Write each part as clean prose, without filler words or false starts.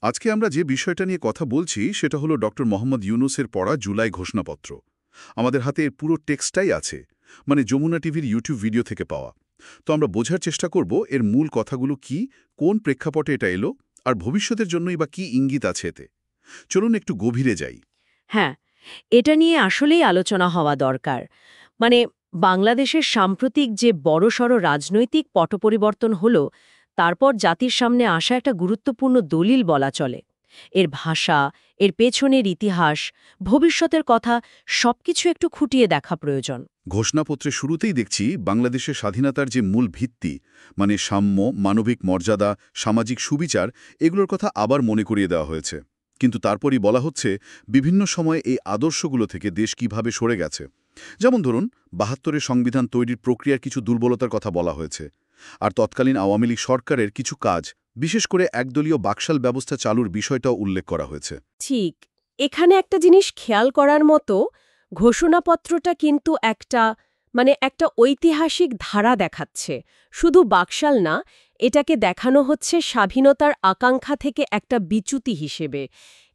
আজকে আমরা যে বিষয়টা নিয়ে কথা বলছি সেটা হলো ডক্টর মোহাম্মদ ইউনূসের পড়া জুলাই ঘোষণাপত্র। আমাদের হাতে এর পুরো টেক্সটাই আছে, মানে যমুনা টিভির ইউটিউব ভিডিও থেকে পাওয়া। তো আমরা বোঝার চেষ্টা করব এর মূল কথাগুলো কি, কোন প্রেক্ষাপটে এটা এলো, আর ভবিষ্যতের জন্যই বা কি ইঙ্গিত আছে এতে। চলুন একটু গভীরে যাই। হ্যাঁ, এটা নিয়ে আসলেই আলোচনা হওয়া দরকার। মানে বাংলাদেশের সাম্প্রতিক যে বড়সড় রাজনৈতিক পটপরিবর্তন হলো, তারপর জাতির সামনে আসা একটা গুরুত্বপূর্ণ দলিল বলা চলে। এর ভাষা, এর পেছনের ইতিহাস, ভবিষ্যতের কথা সবকিছু একটু খুঁটিয়ে দেখা প্রয়োজন। ঘোষণাপত্রের শুরুতেই দেখছি বাংলাদেশের স্বাধীনতার যে মূল ভিত্তি, মানে সাম্য, মানবিক মর্যাদা, সামাজিক সুবিচার, এগুলোর কথা আবার মনে করিয়ে দেওয়া হয়েছে। কিন্তু তারপরই বলা হচ্ছে বিভিন্ন সময়ে এই আদর্শগুলো থেকে দেশ কিভাবে সরে গেছে। যেমন ধরুন ৭২-এর সংবিধান তৈরির প্রক্রিয়ার কিছু দুর্বলতার কথা বলা হয়েছে, আর তৎকালীন আওয়ামী লীগ সরকারের কিছু কাজ, বিশেষ করে একদলীয় বাকশাল ব্যবস্থা চালুর বিষয়টাও উল্লেখ করা হয়েছে। ঠিক, এখানে একটা জিনিস খেয়াল করার মতো, ঘোষণাপত্রটা কিন্তু একটা ঐতিহাসিক ধারা দেখাচ্ছে। শুধু বাকশাল না, এটাকে দেখানো হচ্ছে স্বাধীনতার আকাঙ্ক্ষা থেকে একটা বিচ্যুতি হিসেবে।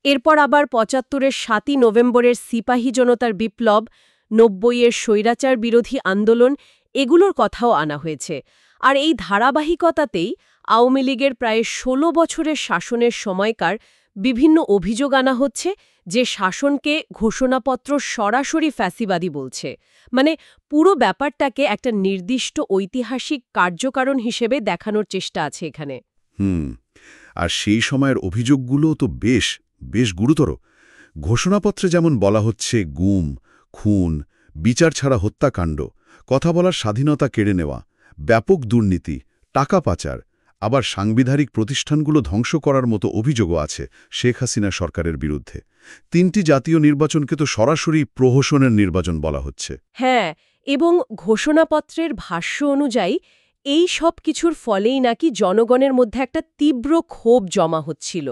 এরপর আবার ৭৫-এর ৭ই নভেম্বরের সিপাহী জনতার বিপ্লব, ৯০-এর স্বৈরাচার বিরোধী আন্দোলন, এগুলোর কথাও আনা হয়েছে। আর এই ধারাবাহিকতাতেই আওয়ামী লীগের প্রায় ১৬ বছরের শাসনের সময়কার বিভিন্ন অভিযোগ আনা হচ্ছে, যে শাসনকে ঘোষণাপত্র সরাসরি ফ্যাসিবাদী বলছে। মানে পুরো ব্যাপারটাকে একটা নির্দিষ্ট ঐতিহাসিক কার্যকারণ হিসেবে দেখানোর চেষ্টা আছে এখানে। আর সেই সময়ের অভিযোগগুলো তো বেশ বেশ গুরুতর। ঘোষণাপত্রে যেমন বলা হচ্ছে গুম, খুন, বিচার ছাড়া হত্যাকাণ্ড, কথা বলার স্বাধীনতা কেড়ে নেওয়া, ব্যাপক দুর্নীতি, টাকা পাচার, আবার সাংবিধানিক প্রতিষ্ঠানগুলো ধ্বংস করার মতো অভিযোগও আছে শেখ হাসিনা সরকারের বিরুদ্ধে। ৩টি জাতীয় নির্বাচনকে তো সরাসরি প্রহসনের নির্বাচন বলা হচ্ছে। হ্যাঁ, এবং ঘোষণাপত্রের ভাষ্য অনুযায়ী এই সব কিছুর ফলেই নাকি জনগণের মধ্যে একটা তীব্র ক্ষোভ জমা হচ্ছিল।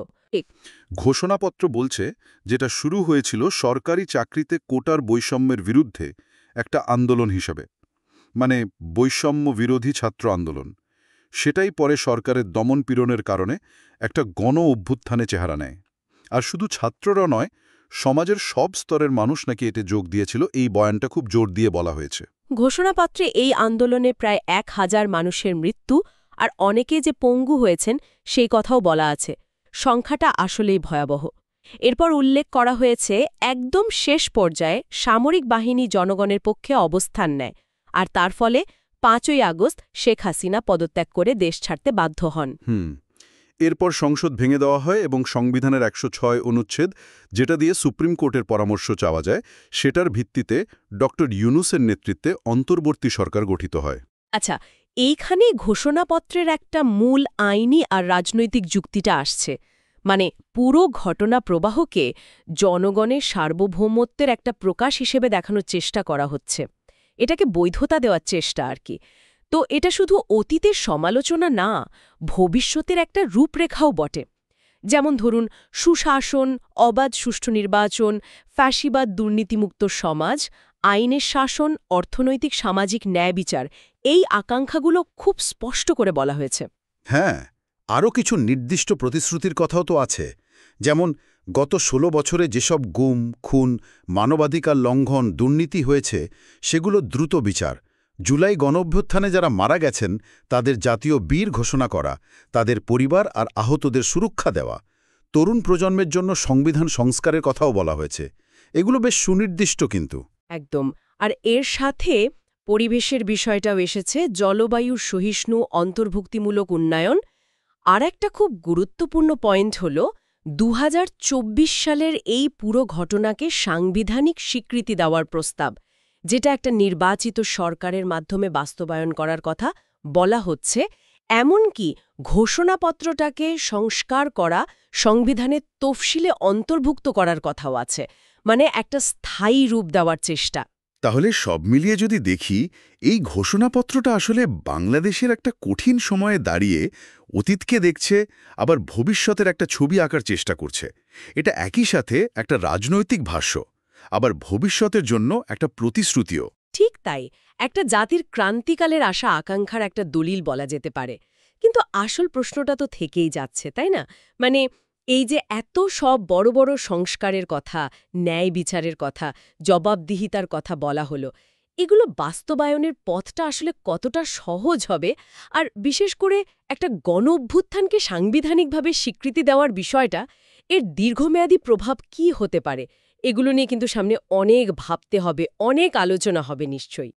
ঘোষণাপত্র বলছে যেটা শুরু হয়েছিল সরকারি চাকরিতে কোটার বৈষম্যের বিরুদ্ধে একটা আন্দোলন হিসেবে, মানে বৈষম্য বিরোধী ছাত্র আন্দোলন, সেটাই পরে সরকারের দমনপীড়নের কারণে একটা গণ অভ্যুত্থানে চেহারা নেয়। আর শুধু ছাত্ররা নয়, সমাজের সব স্তরের মানুষ নাকি এতে যোগ দিয়েছিল, এই বয়ানটা খুব জোর দিয়ে বলা হয়েছে। ঘোষণাপত্রে এই আন্দোলনে প্রায় ১,০০০ মানুষের মৃত্যু আর অনেকে যে পঙ্গু হয়েছেন সেই কথাও বলা আছে। সংখ্যাটা আসলেই ভয়াবহ। এরপর উল্লেখ করা হয়েছে একদম শেষ পর্যায়ে সামরিক বাহিনী জনগণের পক্ষে অবস্থান নেয়, আর তার ফলে ৫ই আগস্ট শেখ হাসিনা পদত্যাগ করে দেশ ছাড়তে বাধ্য হন। এরপর সংসদ ভেঙে দেওয়া হয় এবং সংবিধানের ১০৬ অনুচ্ছেদ, যেটা দিয়ে সুপ্রিম কোর্টের পরামর্শ চাওয়া যায়, সেটার ভিত্তিতে ডক্টর ইউনূসের নেতৃত্বে অন্তর্বর্তী সরকার গঠিত হয়। আচ্ছা, এইখানে ঘোষণাপত্রের একটা মূল আইনি আর রাজনৈতিক যুক্তিটা আসছে। মানে পুরো ঘটনা প্রবাহকে জনগণের সার্বভৌমত্বের একটা প্রকাশ হিসেবে দেখানোর চেষ্টা করা হচ্ছে। এটাকে বৈধতা দেওয়ার চেষ্টা আর কি। তো এটা শুধু অতীতের সমালোচনা না, ভবিষ্যতের একটা রূপরেখাও বটে। যেমন ধরুন সুশাসন, অবাধ সুষ্ঠু নির্বাচন, ফ্যাসিবাদ দুর্নীতিমুক্ত সমাজ, আইনের শাসন, অর্থনৈতিক সামাজিক ন্যায় বিচার, এই আকাঙ্ক্ষাগুলো খুব স্পষ্ট করে বলা হয়েছে। হ্যাঁ, আরও কিছু নির্দিষ্ট প্রতিশ্রুতির কথাও তো আছে। যেমন গত ১৬ বছরে যেসব গুম, খুন, মানবাধিকার লঙ্ঘন, দুর্নীতি হয়েছে, সেগুলো দ্রুত বিচার, জুলাই গণঅভ্যুত্থানে যারা মারা গেছেন তাদের জাতীয় বীর ঘোষণা করা, তাদের পরিবার আর আহতদের সুরক্ষা দেওয়া, তরুণ প্রজন্মের জন্য সংবিধান সংস্কারের কথাও বলা হয়েছে। এগুলো বেশ সুনির্দিষ্ট কিন্তু। একদম। আর এর সাথে পরিবেশের বিষয়টাও এসেছে, জলবায়ুর সহিষ্ণু অন্তর্ভুক্তিমূলক উন্নয়ন। আর একটা খুব গুরুত্বপূর্ণ পয়েন্ট হল ২০২৪ সালের এই পুরো ঘটনাকে সাংবিধানিক স্বীকৃতি দেওয়ার প্রস্তাব, যেটা একটা নির্বাচিত সরকারের মাধ্যমে বাস্তবায়ন করার কথা বলা হচ্ছে। এমনকি ঘোষণাপত্রটাকে সংস্কার করা, সংবিধানের তফসিলে অন্তর্ভুক্ত করার কথাও আছে। মানে একটা স্থায়ী রূপ দেওয়ার চেষ্টা। তাহলে সব মিলিয়ে যদি দেখি, এই ঘোষণাপত্রটা আসলে বাংলাদেশের একটা কঠিন সময়ে দাঁড়িয়ে অতীতকে দেখছে, আবার ভবিষ্যতের একটা ছবি আঁকার চেষ্টা করছে। এটা একই সাথে একটা রাজনৈতিক ভাষ্য, আবার ভবিষ্যতের জন্য একটা প্রতিশ্রুতিও। ঠিক তাই, একটা জাতির ক্রান্তিকালের আশা আকাঙ্ক্ষার একটা দলিল বলা যেতে পারে। কিন্তু আসল প্রশ্নটা তো থেকেই যাচ্ছে, তাই না? মানে এই যে এত সব বড় বড় সংস্কারের কথা, ন্যায় বিচারের কথা, জবাবদিহিতার কথা বলা হলো, এগুলো বাস্তবায়নের পথটা আসলে কতটা সহজ হবে, আর বিশেষ করে একটা গণ অভ্যুত্থানকে সাংবিধানিকভাবে স্বীকৃতি দেওয়ার বিষয়টা, এর দীর্ঘমেয়াদী প্রভাব কি হতে পারে, এগুলো নিয়ে কিন্তু সামনে অনেক ভাবতে হবে, অনেক আলোচনা হবে নিশ্চয়ই।